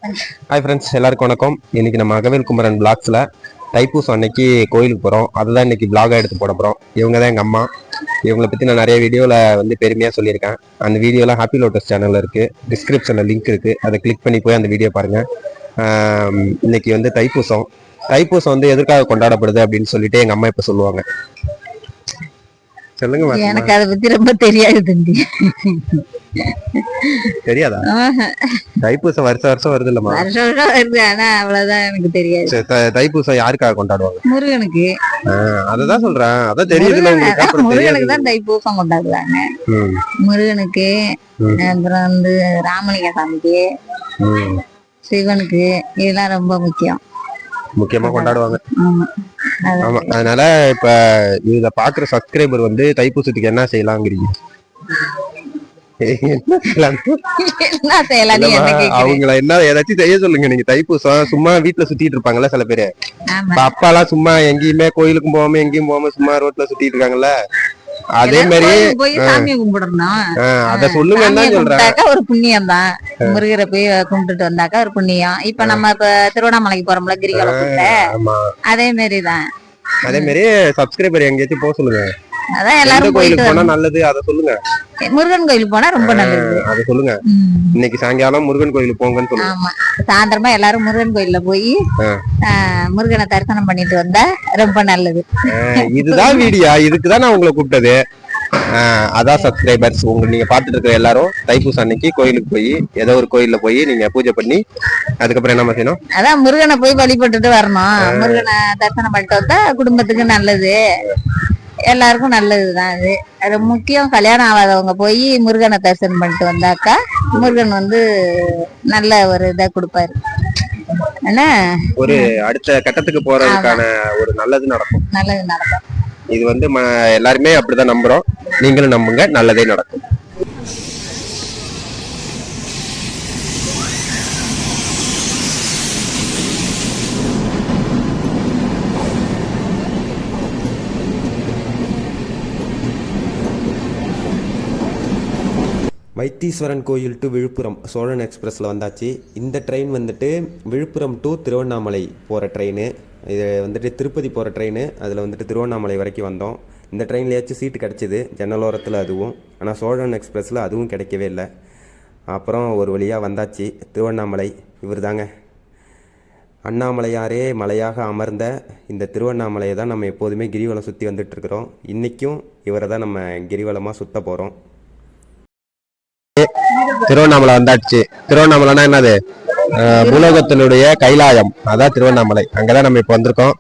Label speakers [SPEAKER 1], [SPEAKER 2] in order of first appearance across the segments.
[SPEAKER 1] Hi friends, எல்லாருக்கும் வணக்கம். இன்னைக்கு நம்ம அகவேல் குமரன் பிளாக்ஸில் தைப்பூசம் அன்னைக்கு கோயிலுக்கு போகிறோம். அதுதான் இன்னைக்கு பிளாகாக எடுத்து போட போகிறோம். இவங்க தான் எங்கள் அம்மா. இவங்களை பற்றி நான் நிறைய வீடியோவில் வந்து பெருமையாக சொல்லியிருக்கேன். அந்த வீடியோலாம் ஹாப்பி லோட்டஸ் சேனலில் இருக்குது, டிஸ்கிரிப்ஷனில் லிங்க் இருக்குது, அதை கிளிக் பண்ணி போய் அந்த வீடியோ பாருங்கள். இன்னைக்கு வந்து தைப்பூசம் வந்து எதற்காக கொண்டாடப்படுது அப்படின்னு சொல்லிட்டு எங்கள் அம்மா இப்போ சொல்லுவாங்க. சொல்லுங்க.
[SPEAKER 2] எனக்கு அதை பத்தி ரொம்ப தெரியாது தம்பி.
[SPEAKER 1] தெரியாதா? தைப்பூசம் வருஷம் வருது இல்லம்மா?
[SPEAKER 2] வருஷம் வருது, ஆனா அவ்வளவுதான் எனக்கு தெரியாது.
[SPEAKER 1] தைப்பூசம் யாருக்காக கொண்டாடுவாங்க?
[SPEAKER 2] முருகனுக்கு.
[SPEAKER 1] அததான் சொல்றேன், அதான் தெரியுதுல உங்களுக்கு.
[SPEAKER 2] முருகனுக்கு தான் தைப்பூசம் கொண்டாடுவாங்க. முருகனுக்கு, அப்புறம் வந்து ராமலிங்க சாமிக்கு, சிவனுக்கு, இதெல்லாம் ரொம்ப முக்கியமா கொண்டாடுவாங்க.
[SPEAKER 1] ஆமா, அதனால இப்ப இத பாக்குற சப்ஸ்கிரைபர் வந்து தைப்பூசத்துக்கு என்ன செய்யலாங்கிறீங்க? அவங்கள என்ன ஏதாச்சும் செய்ய சொல்லுங்க. நீங்க தைப்பூசம் சும்மா வீட்டுல சுத்திட்டு இருப்பாங்கல்ல சில பேரு. அப்பா எல்லாம் சும்மா எங்கேயுமே கோயிலுக்கும் போகாம எங்கேயும் போகாம சும்மா ரோட்ல சுத்திட்டு இருக்காங்கல்ல, அதே மாதிரி
[SPEAKER 2] சாமி கும்பிடணும்.
[SPEAKER 1] அத சொல்லுங்க.
[SPEAKER 2] ஒரு புண்ணியம் தான், முருகரை போய் கும்பிட்டுட்டு வந்தாக்கா ஒரு புண்ணியம். இப்ப நம்ம இப்ப திருவண்ணாமலைக்கு போறோம்ல, கிரிவலம், அதே மாதிரிதான்.
[SPEAKER 1] அதே மாதிரி சப்ஸ்கிரைபர் எங்கேயாச்சும் போக சொல்லுங்க.
[SPEAKER 2] அதான் எல்லாரும்
[SPEAKER 1] கோயிலுக்கு போனா நல்லது, அத சொல்லுங்க.
[SPEAKER 2] முருகன் கோயிலுக்கு போனா ரொம்ப நல்லது,
[SPEAKER 1] அத சொல்லுங்க. இன்னைக்கு சாயங்காலம் முருகன் கோயிலுக்கு போங்கன்னு சொல்லுங்க.
[SPEAKER 2] ஆமா, சாயந்தரமா எல்லாரும் முருகன் கோயில்ல போய் முருகனை தரிசனம் பண்ணிட்டு வந்தா ரொம்ப நல்லது.
[SPEAKER 1] இதுதான் வீடியோ, இதுக்குதான் நான் உங்களை கூப்பிட்டது. அதான் சப்ஸ்கிரைபர்ஸ், நீங்க பாத்துட்டு இருக்கிற எல்லாரும் தைப்பூசம் அன்னைக்கு கோயிலுக்கு போய் ஏதோ ஒரு கோயில்ல போய் நீங்க பூஜை பண்ணி அதுக்கப்புறம் என்ன செய்யணும்?
[SPEAKER 2] அதான் முருகனை போய் வழிபட்டுட்டு வரணும். முருகனை தரிசனம் பண்ணிட்டு வந்தா குடும்பத்துக்கு நல்லது, எல்லாருக்கும் நல்லதுதான். அது முக்கியம். கல்யாணம் ஆகாதவங்க போய் முருகனை தரிசனம் பண்ணிட்டு வந்தாக்கா முருகன் வந்து நல்ல ஒரு இதை கொடுப்பாரு. என்ன
[SPEAKER 1] ஒரு அடுத்த கட்டத்துக்கு போறதுக்கான ஒரு நல்லது நடக்கும். இது வந்து எல்லாருமே அப்படிதான் நம்புறோம். நீங்களும் நம்புங்க, நல்லதே நடக்கும். வைத்தீஸ்வரன் கோயில் டு விழுப்புரம் சோழன் எக்ஸ்பிரஸில் வந்தாச்சு. இந்த ட்ரெயின் வந்துட்டு விழுப்புரம் டு திருவண்ணாமலை போகிற ட்ரெயின். இது வந்துட்டு திருப்பதி போகிற ட்ரெயின். அதில் வந்துட்டு திருவண்ணாமலை வரைக்கும் வந்தோம். இந்த ட்ரெயின்லேயாச்சும் சீட்டு கிடச்சிது ஜன்னலோரத்தில், அதுவும். ஆனால் சோழன் எக்ஸ்பிரஸில் அதுவும் கிடைக்கவே இல்லை. அப்புறம் ஒரு வழியாக வந்தாச்சு திருவண்ணாமலை. இவர் தாங்க அண்ணாமலையாரே மலையாக அமர்ந்த இந்த திருவண்ணாமலையை தான் நம்ம எப்போதுமே கிரிவலம் சுற்றி வந்துட்டுருக்குறோம். இன்றைக்கும் இவரை தான் நம்ம கிரிவலமாக சுற்ற போகிறோம். திருவண்ணாமலை வந்தாச்சு. திருவண்ணாமலைனா என்னது? பூலோகத்தினுடைய கைலாயம், அதான் திருவண்ணாமலை. அங்கதான் நம்ம இப்ப வந்திருக்கோம்.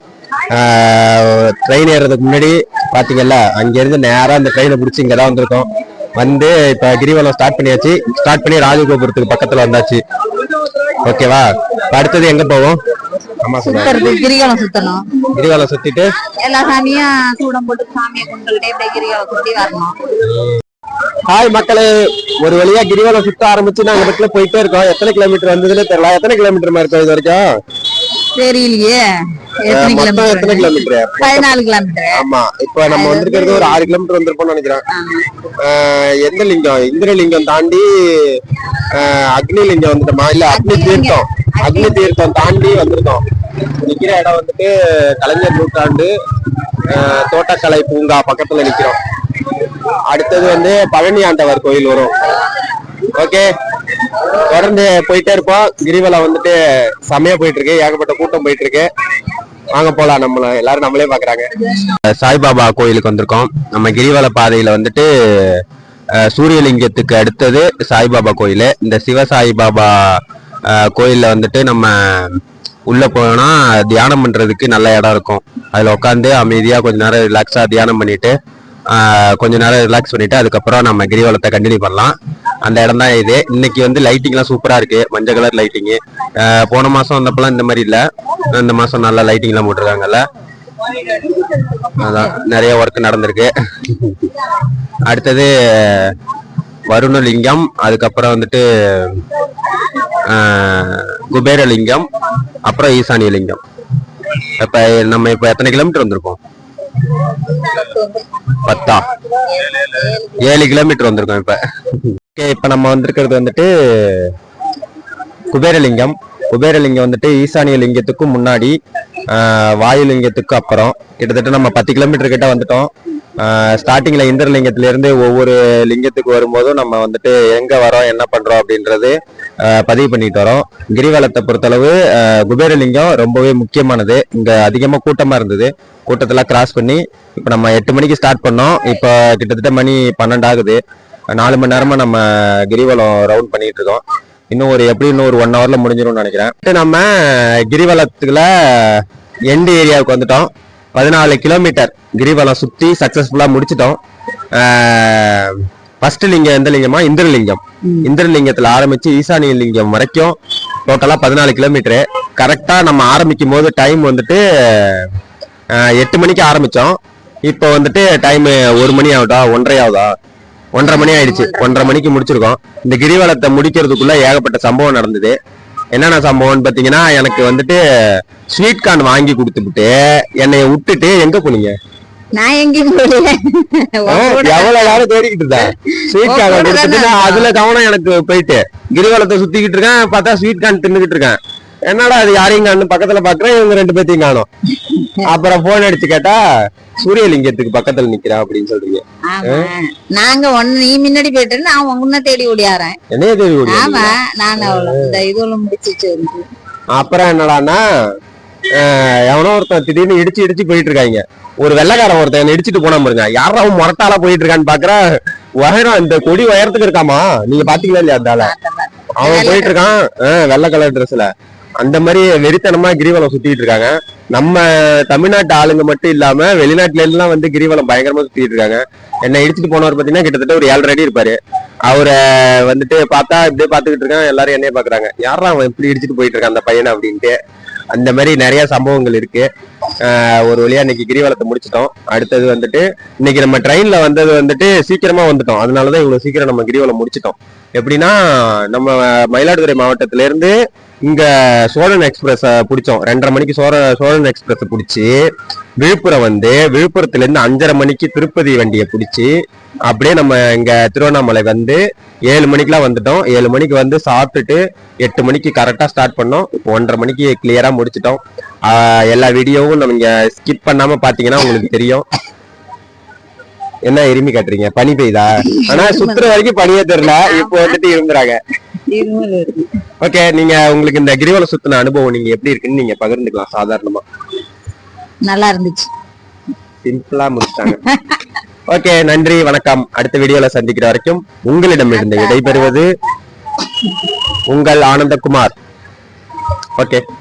[SPEAKER 1] ட்ரெயின் ஏறதுக்கு முன்னாடி பாத்தீங்கல்ல, அங்கிருந்து நேரா அந்த ட்ரெயினை பிடிச்சி இங்கதான் வந்திருக்கோம். வந்து இப்ப கிரிவலம் ஸ்டார்ட் பண்ணியாச்சு. ஸ்டார்ட் பண்ணி ராஜகோபுரத்துக்கு பக்கத்துல வந்தாச்சு. ஓகேவா? அடுத்தது எங்க போவோம்?
[SPEAKER 2] கிரிவலம் சுத்தணும்.
[SPEAKER 1] கிரிவலம் சுத்திட்டு
[SPEAKER 2] எல்லா சாமியும் சூடம் போட்டு சாமியை கும்பிட்டுக்கிட்டே கிரிவலம் சுத்தி வரணும்.
[SPEAKER 1] ஹாய் மக்களே, ஒரு வழியா கிரிவலம் சுத்த ஆரம்பிச்சு நாங்க பட்ல போயிட்டே இருக்கோம். எத்தனை கிலோமீட்டர் வந்ததுன்னு தெரியல. எத்தனை கிலோமீட்டர் இருக்கும் இது வரைக்கும்? தெரியலையே. எத்தனை கிலோமீட்டர்?
[SPEAKER 2] 14 கிலோமீட்டர்.
[SPEAKER 1] ஆமா, இப்ப நம்ம வந்திருக்கிறது ஒரு 6 கிலோமீட்டர் வந்திருப்போம்னு நினைக்கிறேன். எந்த லிங்கம்? இந்திரலிங்கம் தாண்டி அக்னி லிங்கம் வந்துட்டோமா? இல்ல அக்னி தீர்த்தம் தாண்டி வந்திருக்கோம். நிக்கிற இடம் வந்துட்டு கலைஞர் நூற்றாண்டு தோட்டக்கலை பூங்கா பக்கத்துல நிக்கிறோம். அடுத்தது வந்து பழனி ஆண்டவர் கோயில் வரும். ஓகே, தொடர்ந்து போயிட்டே இருப்போம். கிரிவலம் வந்துட்டு செமையா போயிட்டு இருக்கு, ஏகப்பட்ட கூட்டம் போயிட்டு இருக்கு. வாங்க போலாம். எல்லாரும் நம்மளே பாக்குறாங்க. சாய்பாபா கோயிலுக்கு வந்திருக்கோம். நம்ம கிரிவல பாதையில வந்துட்டு சூரியலிங்கத்துக்கு அடுத்தது சாய்பாபா கோயில். இந்த சிவசாய்பாபா கோயில்ல வந்துட்டு நம்ம உள்ள போனா தியானம் பண்றதுக்கு நல்ல இடம் இருக்கும். அதுல உட்காந்து அமைதியா கொஞ்ச நேரம் ரிலாக்ஸா தியானம் பண்ணிட்டு கொஞ்ச நேரம் ரிலாக்ஸ் பண்ணிட்டு அதுக்கப்புறம் நம்ம கிரிவலத்தை கண்டினியூ பண்ணலாம். அந்த இடம் தான் இது. இன்னைக்கு வந்து லைட்டிங்லாம் சூப்பரா இருக்கு, மஞ்சள் கலர் லைட்டிங்கு. போன மாசம் வந்தப்பெல்லாம் இந்த மாதிரி இல்ல, இந்த மாசம் நல்லா லைட்டிங்லாம் போட்டிருக்காங்கல்ல. அதான் நிறைய ஒர்க் நடந்திருக்கு. அடுத்தது வருணலிங்கம், அதுக்கப்புறம் வந்துட்டு குபேரலிங்கம், அப்புறம் ஈசானிய லிங்கம். இப்ப நம்ம இப்ப எத்தனை கிலோமீட்டர் வந்திருக்கோம்? 7 கிலோமீட்டர் வந்திருக்கோம் இப்ப. இப்ப நம்ம வந்திருக்கிறது வந்துட்டு குபேரலிங்கம். குபேரலிங்கம் வந்துட்டு ஈசானிய லிங்கத்துக்கும் முன்னாடி, வாயு லிங்கத்துக்கு அப்புறம். கிட்டத்தட்ட நம்ம 10 கிலோமீட்டர் கிட்ட வந்துட்டோம். ஸ்டார்டிங்ல இந்திரலிங்கத்துல இருந்து ஒவ்வொரு லிங்கத்துக்கு வரும்போதும் நம்ம வந்துட்டு எங்க வரோம் என்ன பண்றோம் அப்படின்றது பதிவு பண்ணிட்டு வரோம். கிரிவலத்தை பொறுத்தளவு குபேரலிங்கம் ரொம்பவே முக்கியமானது. இங்க அதிகமா கூட்டமா இருந்தது. கூட்டத்தெல்லாம் கிராஸ் பண்ணி இப்ப நம்ம 8 மணிக்கு ஸ்டார்ட் பண்ணோம். இப்ப கிட்டத்தட்ட மணி 12 ஆகுது. 4 மணி நேரமா நம்ம கிரிவலம் ரவுண்ட் பண்ணிட்டு இருக்கோம். இன்னும் ஒரு 1 ஹவர்ல முடிஞ்சிரும்னு நினைக்கிறேன். நம்ம கிரிவலத்துக்குள்ள எண்டு ஏரியாவுக்கு வந்துட்டோம். 14 கிலோமீட்டர் கிரிவலம் சுத்தி சக்சஸ்ஃபுல்லா முடிச்சிட்டோம். ஃபர்ஸ்ட் லிங்கம் எந்த லிங்கமா? இந்திரலிங்கம். இந்திரலிங்கத்துல ஆரம்பிச்சு ஈசானிய லிங்கம் வரைக்கும் டோட்டலா 14 கிலோமீட்டரு. கரெக்டா நம்ம ஆரம்பிக்கும் போது டைம் வந்துட்டு 8 மணிக்கு ஆரம்பிச்சோம். இப்போ வந்துட்டு டைம் 1 மணி ஆகுதா, 1:30 ஆகுதா, 1:30 மணி ஆயிடுச்சு. 1:30 மணிக்கு முடிச்சிருக்கோம். இந்த கிரிவலத்தை முடிக்கிறதுக்குள்ள ஏகப்பட்ட சம்பவம் நடந்தது. என்னென்ன சம்பவம்னு பாத்தீங்கன்னா, எனக்கு வந்துட்டு ஸ்வீட் கார்ன் வாங்கி கொடுத்துட்டு என்னைய விட்டுட்டு எங்க போனீங்க?
[SPEAKER 2] நான் எங்கேயும் போகல.
[SPEAKER 1] எவ்வளவு நேரம் தேடிக்கிட்டு இருந்தேன். ஸ்வீட் கார்ன் கொடுத்துட்டு அதுல கவனம் எனக்கு போயிட்டு கிரிவலத்தை சுத்திக்கிட்டு இருக்கேன். பார்த்தா ஸ்வீட் கார்ன் தின்னுக்கிட்டு இருக்கேன். என்னடா அது யாரையும் காணும் பக்கத்துல பாக்குறேன், இவங்க 2 பேத்தையும் காணும். அப்புறம் போன் அடிச்சு கேட்டா சூரியலிங்கத்துக்கு பக்கத்துல நிக்கிறேன் அப்படின்னு சொல்றீங்க.
[SPEAKER 2] நாங்க நீ முன்னாடி போயிட்டு நான் உன்ன தேடி ஓடியாரேன்.
[SPEAKER 1] என்னைய தேடி ஓடி?
[SPEAKER 2] ஆமா, நான் இந்த இதுல முடிச்சிச்சு.
[SPEAKER 1] அப்புறம் என்னடான்னா, எவனோ ஒருத்தன் திடீர்னு இடிச்சு போயிட்டு இருக்காங்க. ஒரு வெள்ளைக்காரன் ஒருத்தன் இடிச்சுட்டு போனா பாருங்க. யாரும் முரட்டாலா போயிட்டு இருக்கான்னு பாக்குற உயரம், இந்த கொடி உயரத்துக்கு இருக்காமா. நீங்க பாத்தீங்களா இல்லையா? அந்தால அவன் போயிட்டு இருக்கான் வெள்ளை கலர் ட்ரெஸ்ல. அந்த மாதிரி வெறித்தனமா கிரிவலம் சுத்திட்டு இருக்காங்க. நம்ம தமிழ்நாட்டு ஆளுங்க மட்டும் இல்லாம வெளிநாட்டுல எல்லாம் வந்து கிரிவலம் பயங்கரமா சுத்திட்டு இருக்காங்க. என்ன இடிச்சுட்டு போனவர் பாத்தீங்கன்னா கிட்டத்தட்ட ஒரு 7.5 அடி இருப்பாரு. அவரை வந்துட்டு பார்த்தா இப்படியே பாத்துக்கிட்டு இருக்கான். எல்லாரும் என்னைய பாக்குறாங்க, யாரா அவன் இப்படி இடிச்சுட்டு போயிட்டு இருக்கான் அந்த பையனை அப்படின்ட்டு. அந்த மாதிரி நிறைய சம்பவங்கள் இருக்கு. ஒரு வழியா இன்னைக்கு கிரிவலத்தை முடிச்சிட்டோம். அடுத்தது வந்துட்டு இன்னைக்கு நம்ம ட்ரெயின்ல வந்தது வந்துட்டு சீக்கிரமா வந்துட்டோம். அதனாலதான் இவ்வளவு சீக்கிரம் நம்ம கிரிவலம் முடிச்சிட்டோம். எப்படின்னா, நம்ம மயிலாடுதுறை மாவட்டத்தில இருந்து இங்க சோழன் எக்ஸ்பிரஸ் பிடிச்சோம். 2:30 மணிக்கு சோழன் எக்ஸ்பிரஸ் பிடிச்சி விழுப்புரம் வந்து, விழுப்புரத்துல இருந்து 5:30 மணிக்கு திருப்பதி வண்டியை பிடிச்சி அப்படியே நம்ம இங்க திருவண்ணாமலை வந்து 7 மணிக்கெல்லாம் வந்துட்டோம். 7 மணிக்கு வந்து சாப்பிட்டுட்டு 8 மணிக்கு கரெக்டா ஸ்டார்ட் பண்ணோம். இப்போ 1:30 மணிக்கு கிளியரா முடிச்சிட்டோம். எல்லா வீடியோவும் நம்ம இங்க ஸ்கிப் பண்ணாம பாத்தீங்கன்னா உங்களுக்கு தெரியும். என்ன எருமி காட்டுறீங்க? பனி பெய்தா? ஆனா சுத்துற வரைக்கும் பனியே தெரியல. இப்போ வந்துட்டு இருந்துறாங்க. ஓகே, நீங்க உங்களுக்கு இந்த கிரிவலம் சுத்தின அனுபவம் நீங்க எப்படி இருக்குன்னு நீங்க பகிர்ந்துக்கலாம். சாதாரணமா
[SPEAKER 2] நல்லா இருந்துச்சு.
[SPEAKER 1] சிம்பிளா முடிச்சிட்டாங்க. ஓகே, நன்றி, வணக்கம். அடுத்த வீடியோல சந்திக்கிற வரைக்கும் உங்களிடமிருந்து விடைபெறுவது உங்கள் ஆனந்தகுமார். ஓகே.